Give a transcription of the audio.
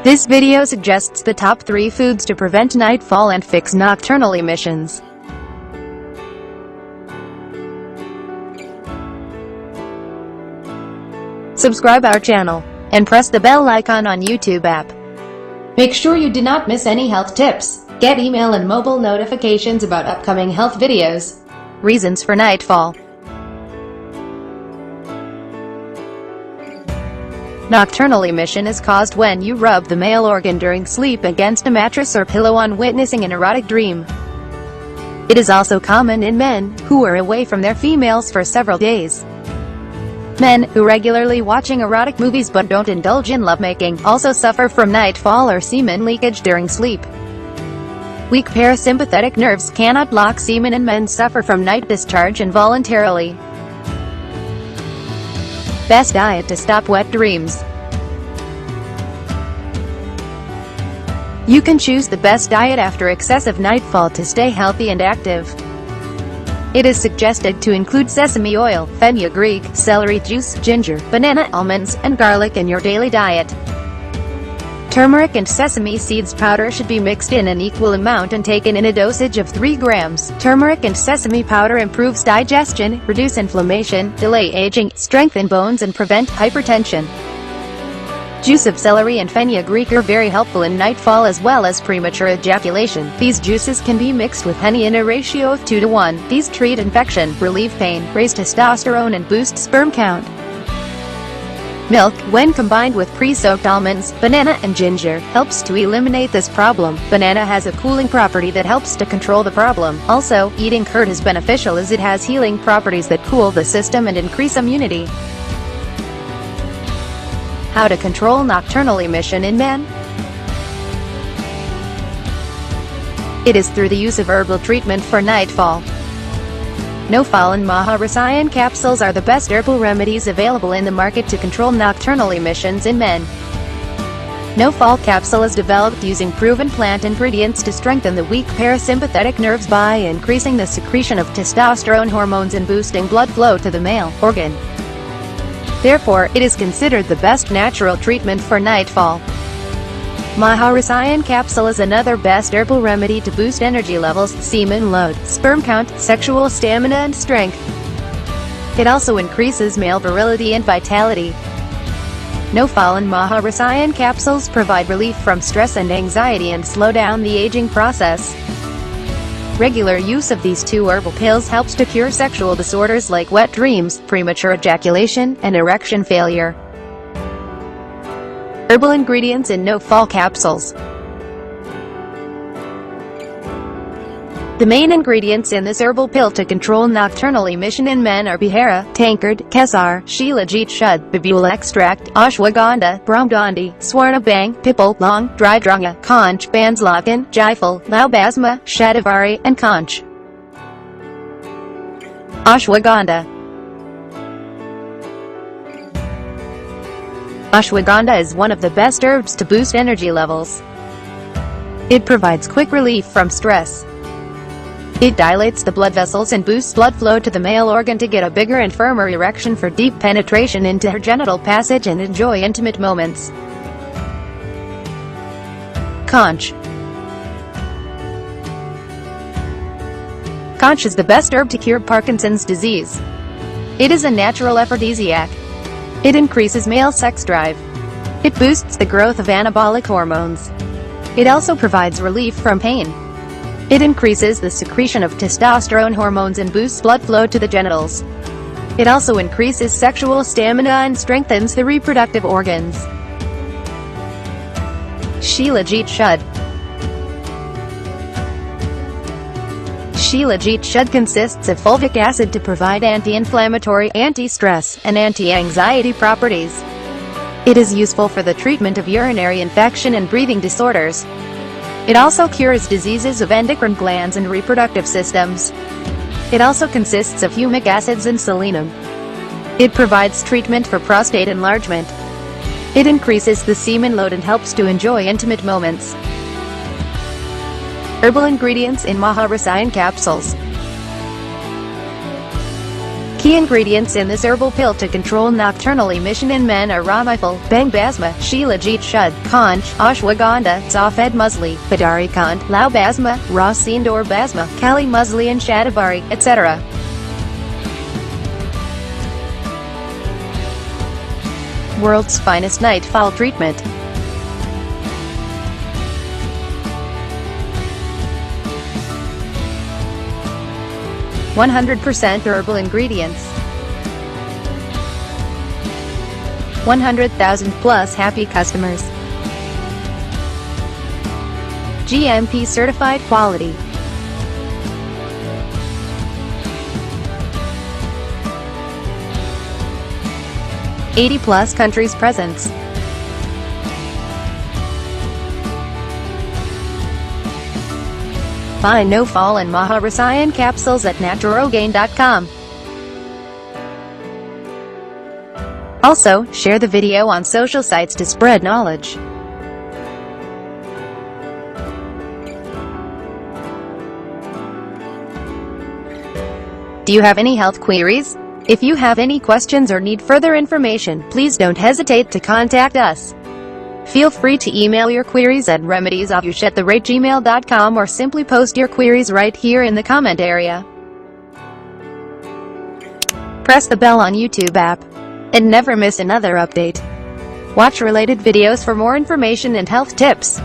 This video suggests the top 3 foods to prevent nightfall and fix nocturnal emissions. Subscribe our channel, and press the bell icon on YouTube app. Make sure you do not miss any health tips. Get email and mobile notifications about upcoming health videos. Reasons for nightfall. Nocturnal emission is caused when you rub the male organ during sleep against a mattress or pillow on witnessing an erotic dream. It is also common in men who are away from their females for several days. Men who regularly watching erotic movies but don't indulge in lovemaking also suffer from nightfall or semen leakage during sleep. Weak parasympathetic nerves cannot block semen, and men suffer from night discharge involuntarily. Best diet to stop wet dreams. You can choose the best diet after excessive nightfall to stay healthy and active. It is suggested to include sesame oil, fenugreek, celery juice, ginger, banana, almonds, and garlic in your daily diet. Turmeric and sesame seeds powder should be mixed in an equal amount and taken in a dosage of 3 grams. Turmeric and sesame powder improves digestion, reduce inflammation, delay aging, strengthen bones, and prevent hypertension. Juice of celery and fenugreek are very helpful in nightfall as well as premature ejaculation. These juices can be mixed with honey in a ratio of 2 to 1. These treat infection, relieve pain, raise testosterone, and boost sperm count. Milk, when combined with pre-soaked almonds, banana, and ginger, helps to eliminate this problem. Banana has a cooling property that helps to control the problem. Also, eating curd is beneficial as it has healing properties that cool the system and increase immunity. How to control nocturnal emission in men? It is through the use of herbal treatment for nightfall. Nightfall and Maha Rasayan capsules are the best herbal remedies available in the market to control nocturnal emissions in men. Nightfall capsule is developed using proven plant ingredients to strengthen the weak parasympathetic nerves by increasing the secretion of testosterone hormones and boosting blood flow to the male organ. Therefore, it is considered the best natural treatment for nightfall. Maha Rasayan capsule is another best herbal remedy to boost energy levels, semen load, sperm count, sexual stamina, and strength. It also increases male virility and vitality. Nightfall and Maha Rasayan capsules provide relief from stress and anxiety and slow down the aging process. Regular use of these 2 herbal pills helps to cure sexual disorders like wet dreams, premature ejaculation, and erection failure. Herbal ingredients in Nightfall capsules. The main ingredients in this herbal pill to control nocturnal emission in men are Bihara, tankard, Kesar, Shilajit Shud, Bibul extract, Ashwagandha, Brahmdandi, Swarna Bang, Pipal, Long, Dridranga, Conch, Banslakan, Jaifal, Laubasma, Shatavari, and Conch. Ashwagandha. Ashwagandha is one of the best herbs to boost energy levels. It provides quick relief from stress. It dilates the blood vessels and boosts blood flow to the male organ to get a bigger and firmer erection for deep penetration into her genital passage and enjoy intimate moments. Conch. Conch is the best herb to cure Parkinson's disease. It is a natural aphrodisiac. It increases male sex drive. It boosts the growth of anabolic hormones. It also provides relief from pain. It increases the secretion of testosterone hormones and boosts blood flow to the genitals. It also increases sexual stamina and strengthens the reproductive organs. Shilajit Shud. Shilajit Shud consists of fulvic acid to provide anti-inflammatory, anti-stress, and anti-anxiety properties. It is useful for the treatment of urinary infection and breathing disorders. It also cures diseases of endocrine glands and reproductive systems. It also consists of humic acids and selenium. It provides treatment for prostate enlargement. It increases the semen load and helps to enjoy intimate moments. Herbal ingredients in Maha Rasayan capsules. Key Key ingredients in this herbal pill to control nocturnal emission in men are Ramifal, Bang Basma, Shilajit Shud, Conch, Ashwagandha, Safed Musli, Padari Kand, Lau Basma, Rasayan Basma, Kali Musli and Shadabari, etc. World's finest Nightfall treatment. %100% herbal ingredients. 100,000 plus happy customers. GMP certified quality. +80 countries presence. Find Nightfall and Maha Rasayan capsules at naturogain.com. Also, share the video on social sites to spread knowledge. Do you have any health queries? If you have any questions or need further information, please don't hesitate to contact us. Feel free to email your queries at remediesofyoush@gmail.com or simply post your queries right here in the comment area. Press the bell on YouTube app and never miss another update. Watch related videos for more information and health tips.